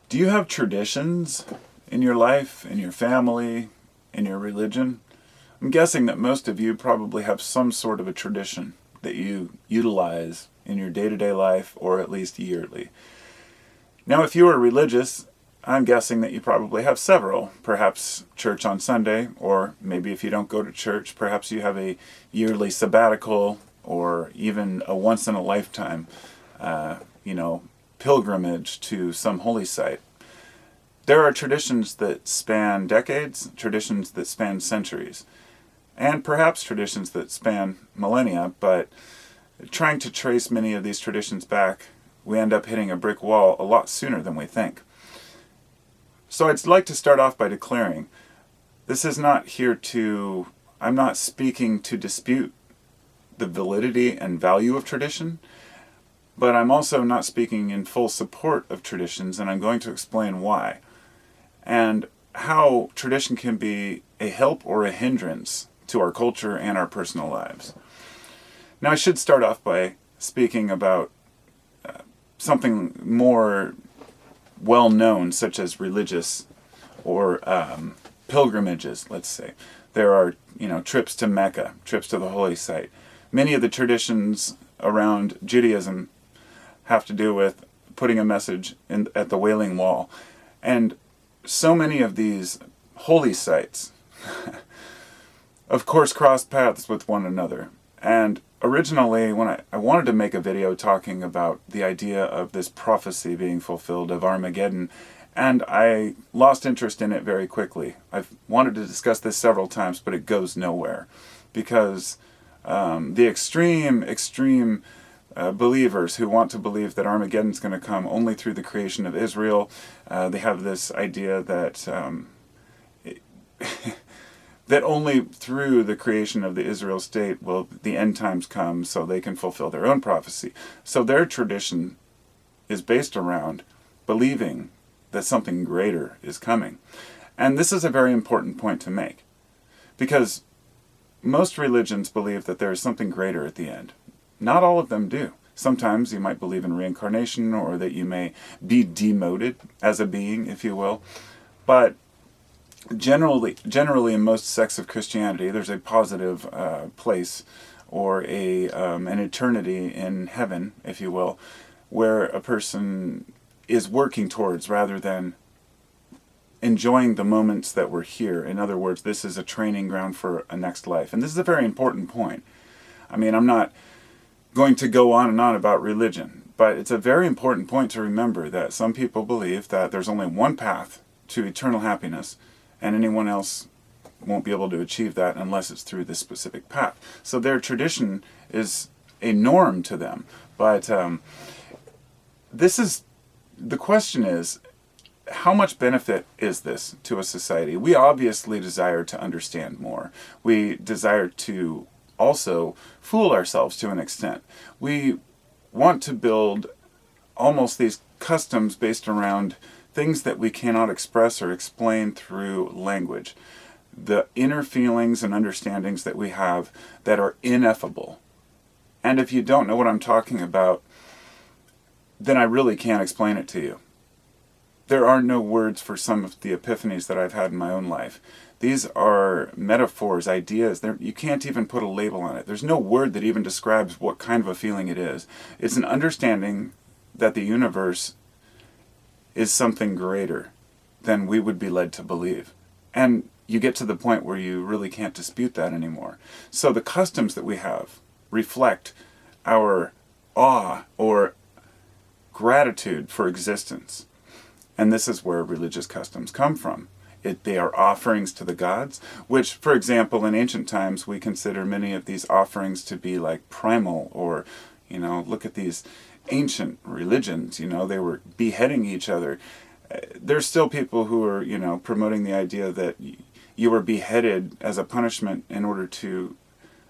Do you have traditions in your life, in your family, in your religion? I'm guessing that most of you probably have some sort of a tradition that you utilize in your day-to-day life, or at least yearly. Now, if you are religious, I'm guessing that you probably have several. Perhaps church on Sunday, or maybe if you don't go to church, perhaps you have a yearly sabbatical, or even a once-in-a-lifetime, pilgrimage to some holy site. There are traditions that span decades, traditions that span centuries, and perhaps traditions that span millennia, but trying to trace many of these traditions back, we end up hitting a brick wall a lot sooner than we think. So I'd like to start off by declaring, this is not here to, I'm not speaking to dispute the validity and value of tradition, but I'm also not speaking in full support of traditions, and I'm going to explain why, and how tradition can be a help or a hindrance to our culture and our personal lives. Now, I should start off by speaking about something more well-known, such as religious or pilgrimages, let's say. There are, trips to Mecca, trips to the holy site. Many of the traditions around Judaism have to do with putting a message at the Wailing Wall. And so many of these holy sites, of course, cross paths with one another. And originally, when I wanted to make a video talking about the idea of this prophecy being fulfilled of Armageddon, and I lost interest in it very quickly. I've wanted to discuss this several times, but it goes nowhere. Because the extreme believers who want to believe that Armageddon's going to come only through the creation of Israel, they have this idea that that only through the creation of the Israel state will the end times come, so they can fulfill their own prophecy. So their tradition is based around believing that something greater is coming. And this is a very important point to make, because most religions believe that there is something greater at the end. Not all of them do. Sometimes you might believe in reincarnation, or that you may be demoted as a being, if you will. But generally in most sects of Christianity, there's a positive place, or an eternity in heaven, if you will, where a person is working towards rather than enjoying the moments that we're here. In other words, this is a training ground for a next life. And this is a very important point. I mean, I'm not going to go on and on about religion, but it's a very important point to remember that some people believe that there's only one path to eternal happiness, and anyone else won't be able to achieve that unless it's through this specific path. So their tradition is a norm to them. But the question is, how much benefit is this to a society? We obviously desire to understand more. We desire to also fool ourselves to an extent. We want to build almost these customs based around things that we cannot express or explain through language. The inner feelings and understandings that we have that are ineffable. And if you don't know what I'm talking about, then I really can't explain it to you. There are no words for some of the epiphanies that I've had in my own life. These are metaphors, ideas. You can't even put a label on it. There's no word that even describes what kind of a feeling it is. It's an understanding that the universe is something greater than we would be led to believe. And you get to the point where you really can't dispute that anymore. So the customs that we have reflect our awe or gratitude for existence. And this is where religious customs come from. They are offerings to the gods, which, for example, in ancient times, we consider many of these offerings to be like primal, or, look at these ancient religions, they were beheading each other. There's still people who are, promoting the idea that you were beheaded as a punishment in order to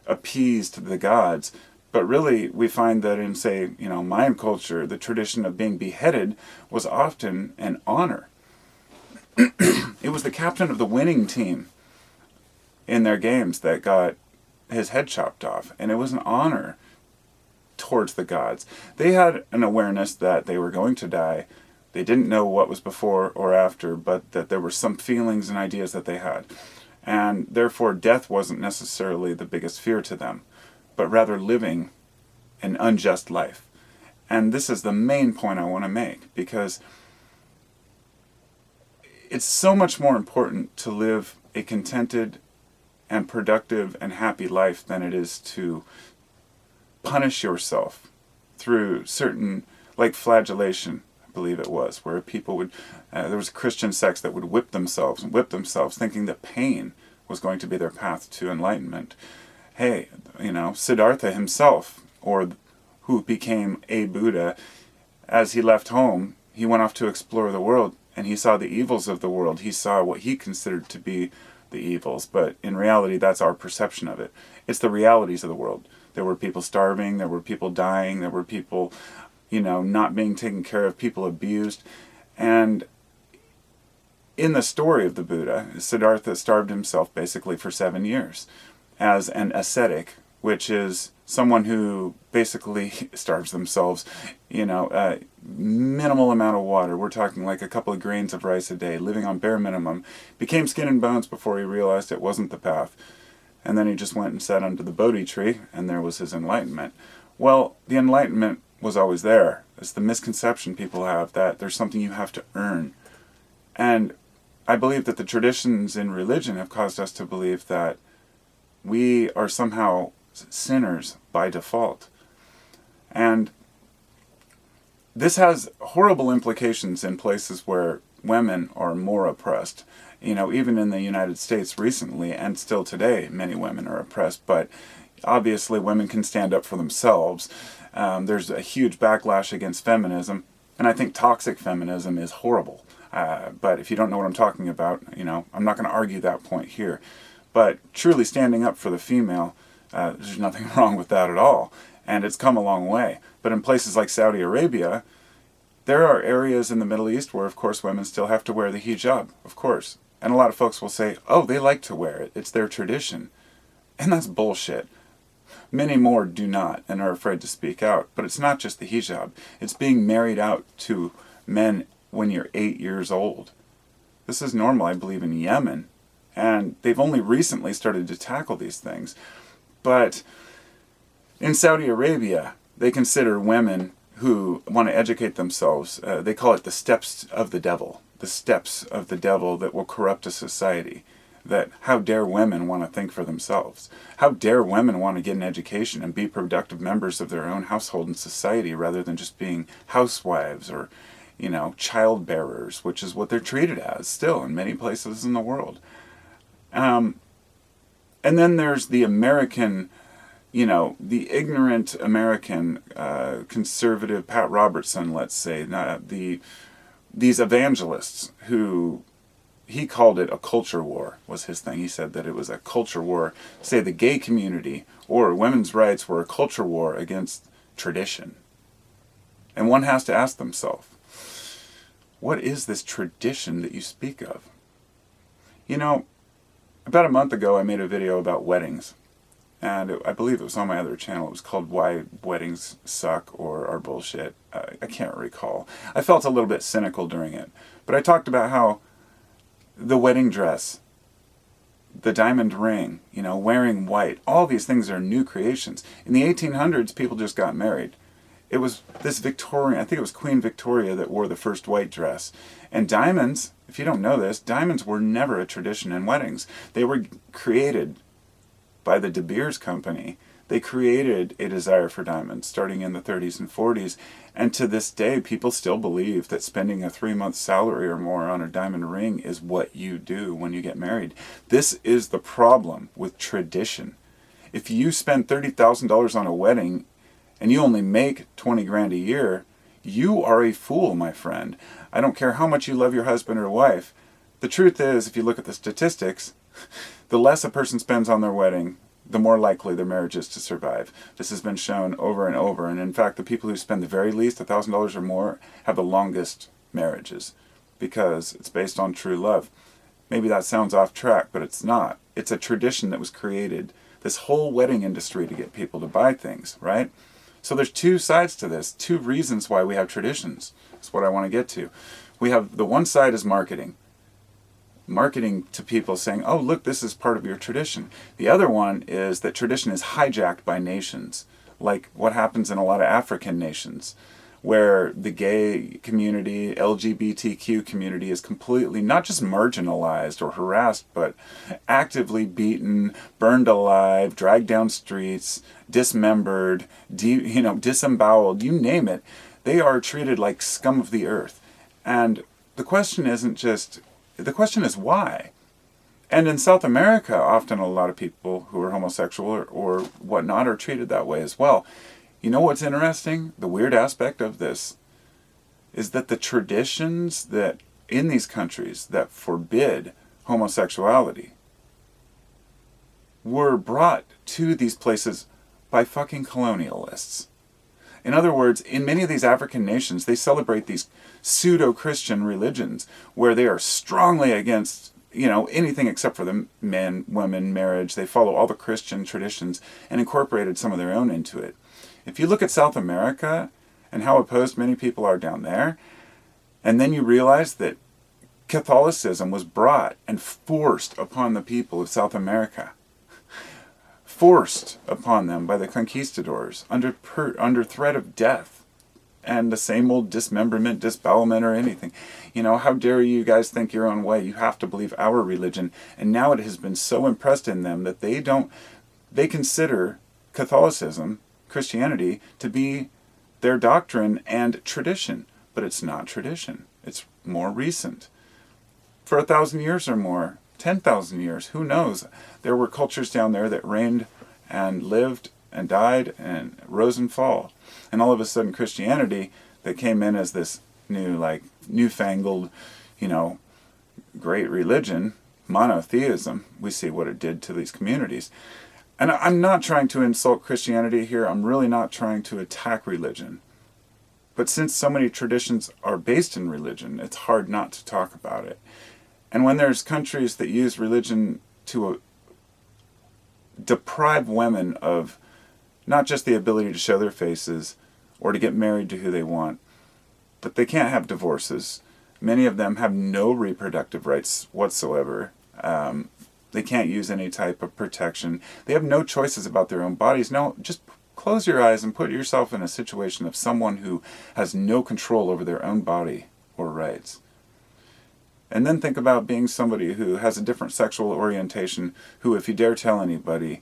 appease to the gods. But really, we find that in, say, Mayan culture, the tradition of being beheaded was often an honor. It was the captain of the winning team in their games that got his head chopped off, and it was an honor towards the gods. They had an awareness that they were going to die, They didn't know what was before or after, but that there were some feelings and ideas that they had. And therefore, death wasn't necessarily the biggest fear to them, but rather living an unjust life. And this is the main point I want to make, because it's so much more important to live a contented and productive and happy life than it is to punish yourself through certain, like flagellation, I believe it was, where people would, there was Christian sects that would whip themselves thinking that pain was going to be their path to enlightenment. Hey, Siddhartha himself, or who became a Buddha, as he left home, he went off to explore the world, and he saw the evils of the world. He saw what he considered to be the evils, but in reality, that's our perception of it. It's the realities of the world. There were people starving, there were people dying, there were people, not being taken care of, people abused. And in the story of the Buddha, Siddhartha starved himself basically for 7 years as an ascetic, which is someone who basically starves themselves, minimal amount of water. We're talking like a couple of grains of rice a day, living on bare minimum. Became skin and bones before he realized it wasn't the path. And then he just went and sat under the Bodhi tree, and there was his enlightenment. Well, the enlightenment was always there. It's the misconception people have that there's something you have to earn. And I believe that the traditions in religion have caused us to believe that we are somehow sinners by default. And this has horrible implications in places where women are more oppressed. Even in the United States recently, and still today, many women are oppressed, but obviously women can stand up for themselves. There's a huge backlash against feminism, and I think toxic feminism is horrible. But if you don't know what I'm talking about, I'm not going to argue that point here. But truly standing up for the female, there's nothing wrong with that at all. And it's come a long way. But in places like Saudi Arabia, there are areas in the Middle East where, of course, women still have to wear the hijab, of course. And a lot of folks will say, oh, they like to wear it. It's their tradition. And that's bullshit. Many more do not and are afraid to speak out. But it's not just the hijab. It's being married out to men when you're 8 years old. This is normal, I believe, in Yemen. And they've only recently started to tackle these things. But in Saudi Arabia, they consider women who want to educate themselves, they call it the steps of the devil. The steps of the devil that will corrupt a society. That how dare women want to think for themselves? How dare women want to get an education and be productive members of their own household and society rather than just being housewives or, child bearers, which is what they're treated as still in many places in the world. And then there's the American, the ignorant American conservative Pat Robertson, let's say, these evangelists who, he called it a culture war, was his thing. He said that it was a culture war. Say the gay community or women's rights were a culture war against tradition. And one has to ask themselves, what is this tradition that you speak of? About a month ago I made a video about weddings. And I believe it was on my other channel. It was called Why Weddings Suck or Are Bullshit. I can't recall. I felt a little bit cynical during it. But I talked about how the wedding dress, the diamond ring, wearing white, all these things are new creations. In the 1800s, people just got married. It was this Victorian, I think it was Queen Victoria that wore the first white dress. And diamonds, if you don't know this, diamonds were never a tradition in weddings. They were created by the De Beers Company. They created a desire for diamonds starting in the 30s and 40s. And to this day, people still believe that spending a 3-month salary or more on a diamond ring is what you do when you get married. This is the problem with tradition. If you spend $30,000 on a wedding and you only make 20 grand a year, you are a fool, my friend. I don't care how much you love your husband or wife. The truth is, if you look at the statistics, the less a person spends on their wedding, the more likely their marriage is to survive. This has been shown over and over. And in fact, the people who spend the very least, $1,000 or more, have the longest marriages because it's based on true love. Maybe that sounds off track, but it's not. It's a tradition that was created, this whole wedding industry, to get people to buy things, right? So there's two sides to this, two reasons why we have traditions. That's what I want to get to. We have the one side is marketing. Marketing to people saying, oh, look, this is part of your tradition. The other one is that tradition is hijacked by nations, like what happens in a lot of African nations, where the gay community, LGBTQ community is completely not just marginalized or harassed, but actively beaten, burned alive, dragged down streets, dismembered, disemboweled, you name it. They are treated like scum of the earth. And the question is why? And in South America, often a lot of people who are homosexual or whatnot are treated that way as well. You know what's interesting? The weird aspect of this is that the traditions that in these countries that forbid homosexuality were brought to these places by fucking colonialists. In other words, in many of these African nations, they celebrate these pseudo-Christian religions where they are strongly against, anything except for the men, women, marriage. They follow all the Christian traditions and incorporated some of their own into it. If you look at South America and how opposed many people are down there, and then you realize that Catholicism was brought and forced upon the people of South America, forced upon them by the conquistadors under threat of death and the same old dismemberment, disbowelment, or anything. How dare you guys think your own way? You have to believe our religion. And now it has been so impressed in them that they consider Catholicism, Christianity, to be their doctrine and tradition. But it's not tradition. It's more recent. For 1,000 years or more, 10,000 years, who knows? There were cultures down there that reigned and lived and died and rose and fall. And all of a sudden Christianity that came in as this newfangled, great religion, monotheism, we see what it did to these communities. And I'm not trying to insult Christianity here. I'm really not trying to attack religion. But since so many traditions are based in religion, it's hard not to talk about it. And when there's countries that use religion to deprive women of not just the ability to show their faces or to get married to who they want, but they can't have divorces. Many of them have no reproductive rights whatsoever. They can't use any type of protection. They have no choices about their own bodies. No, just close your eyes and put yourself in a situation of someone who has no control over their own body or rights. And then think about being somebody who has a different sexual orientation, who, if you dare tell anybody,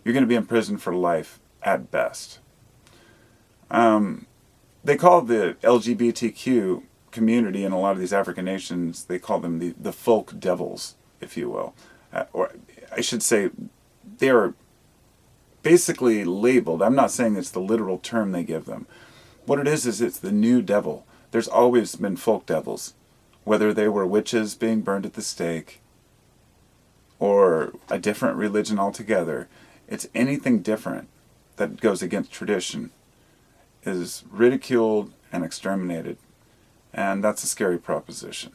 you're going to be in prison for life at best. They call the LGBTQ community in a lot of these African nations, they call them the folk devils, if you will. Or I should say, they are basically labeled. I'm not saying it's the literal term they give them. What it is it's the new devil. There's always been folk devils, whether they were witches being burned at the stake or a different religion altogether. It's anything different that goes against tradition is ridiculed and exterminated. And that's a scary proposition.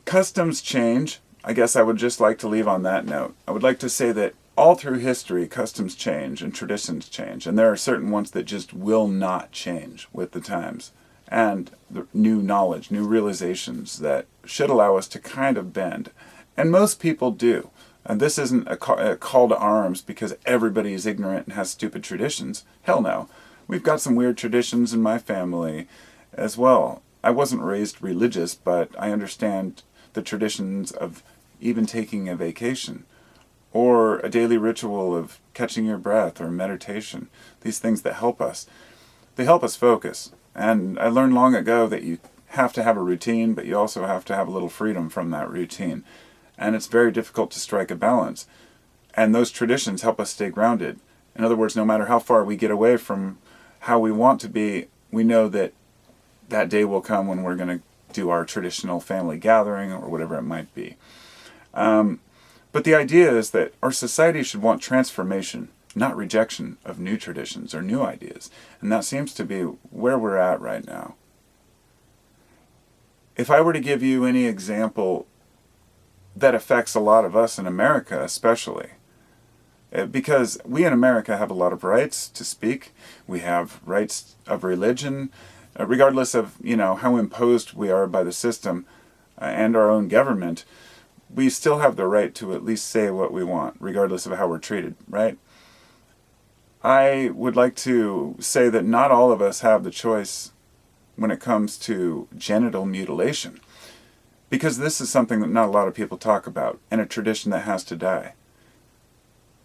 Customs change. I guess I would just like to leave on that note. I would like to say that all through history, customs change and traditions change. And there are certain ones that just will not change with the times. And the new knowledge, new realizations that should allow us to kind of bend. And most people do. And this isn't a call to arms because everybody is ignorant and has stupid traditions. Hell no. We've got some weird traditions in my family as well. I wasn't raised religious, but I understand the traditions of even taking a vacation or a daily ritual of catching your breath or meditation. These things that help us. They help us focus. And I learned long ago that you have to have a routine, but you also have to have a little freedom from that routine. And it's very difficult to strike a balance. And those traditions help us stay grounded. In other words, no matter how far we get away from how we want to be, we know that that day will come when we're going to do our traditional family gathering or whatever it might be. But the idea is that our society should want transformation, not rejection of new traditions or new ideas. And that seems to be where we're at right now. If I were to give you any example that affects a lot of us in America especially, Because we in America have a lot of rights to speak. We have rights of religion, regardless of, how imposed we are by the system and our own government. We still have the right to at least say what we want, regardless of how we're treated, right? I would like to say that not all of us have the choice when it comes to genital mutilation, because this is something that not a lot of people talk about, and a tradition that has to die.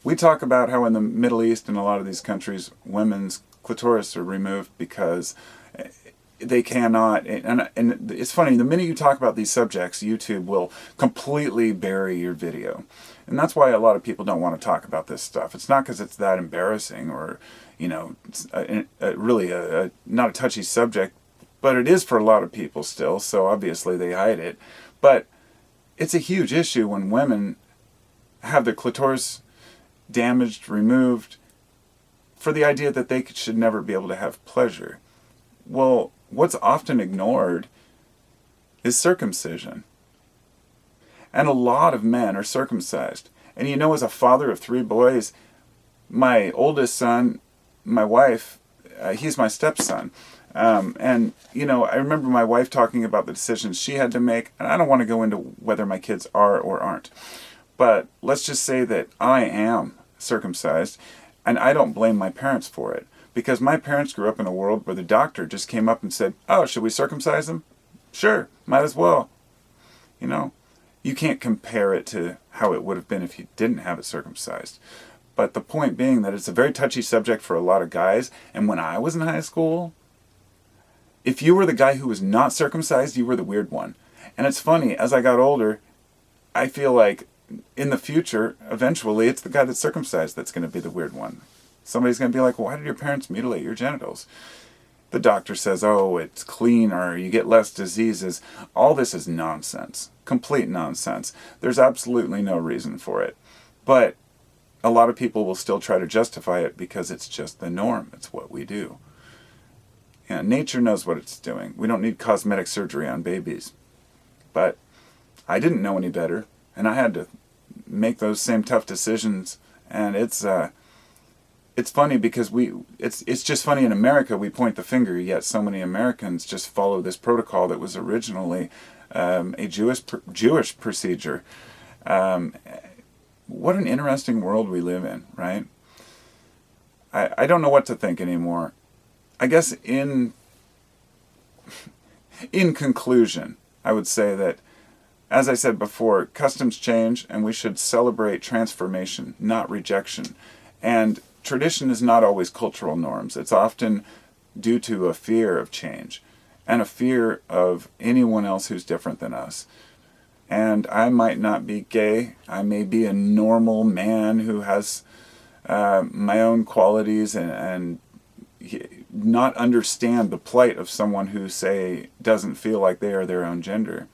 We talk about how in the Middle East and a lot of these countries, women's clitoris are removed because they cannot, and it's funny, the minute you talk about these subjects, YouTube will completely bury your video. And that's why a lot of people don't want to talk about this stuff. It's not because it's that embarrassing or, it's really not a touchy subject, but it is for a lot of people still, so obviously they hide it. But it's a huge issue when women have their clitoris damaged, removed, for the idea that they should never be able to have pleasure. Well, what's often ignored is circumcision. And a lot of men are circumcised. And as a father of 3 boys, my oldest son, my wife, he's my stepson. And I remember my wife talking about the decisions she had to make, and I don't want to go into whether my kids are or aren't. But let's just say that I am circumcised, and I don't blame my parents for it. Because my parents grew up in a world where the doctor just came up and said, "Oh, should we circumcise him? Sure, might as well." You can't compare it to how it would have been if you didn't have it circumcised. But the point being that it's a very touchy subject for a lot of guys. And when I was in high school, if you were the guy who was not circumcised, you were the weird one. And it's funny, as I got older, I feel like in the future, eventually, it's the guy that's circumcised that's going to be the weird one. Somebody's going to be like, "Why did your parents mutilate your genitals?" The doctor says, "Oh, it's cleaner, you get less diseases." All this is nonsense. Complete nonsense. There's absolutely no reason for it. But a lot of people will still try to justify it because it's just the norm. It's what we do. Nature knows what it's doing. We don't need cosmetic surgery on babies. But I didn't know any better, and I had to make those same tough decisions. And it's funny because it's just funny in America we point the finger, yet so many Americans just follow this protocol that was originally a Jewish procedure. What an interesting world we live in, right? I don't know what to think anymore. I guess in conclusion, I would say that, as I said before, customs change and we should celebrate transformation, not rejection. And tradition is not always cultural norms. It's often due to a fear of change and a fear of anyone else who's different than us. And I might not be gay. I may be a normal man who has my own qualities and not understand the plight of someone who, say, doesn't feel like they are their own gender.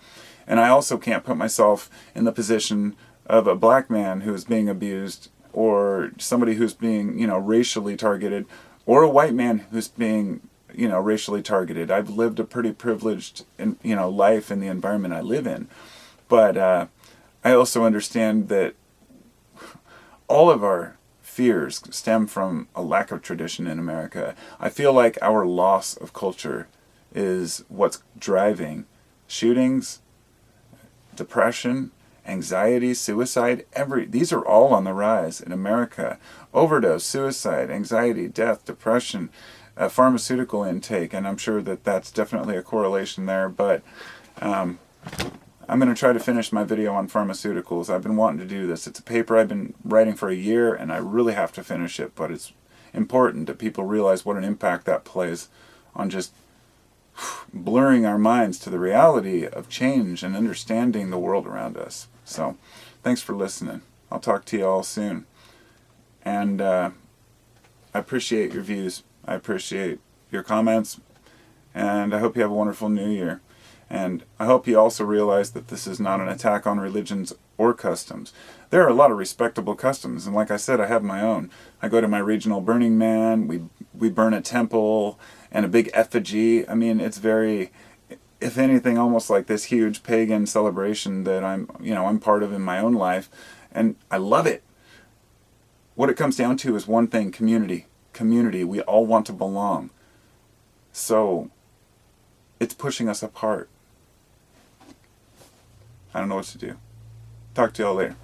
And I also can't put myself in the position of a black man who is being abused, or somebody who's being, racially targeted, or a white man who's being, racially targeted. I've lived a pretty privileged, life in the environment I live in. But I also understand that all of our fears stem from a lack of tradition in America. I feel like our loss of culture is what's driving shootings, depression, anxiety, suicide. These are all on the rise in America. Overdose, suicide, anxiety, death, depression, pharmaceutical intake, and I'm sure that that's definitely a correlation there. But I'm going to try to finish my video on pharmaceuticals. I've been wanting to do this. It's a paper I've been writing for a year, and I really have to finish it. But it's important that people realize what an impact that plays on just blurring our minds to the reality of change and understanding the world around us. So, thanks for listening. I'll talk to you all soon. And I appreciate your views. I appreciate your comments. And I hope you have a wonderful new year. And I hope you also realize that this is not an attack on religions or customs. There are a lot of respectable customs, and like I said, I have my own. I go to my regional Burning Man, we burn a temple and a big effigy. I mean, it's very, if anything, almost like this huge pagan celebration that I'm part of in my own life, and I love it. What it comes down to is one thing: community. Community. We all want to belong. So it's pushing us apart. I don't know what to do. Talk to y'all later.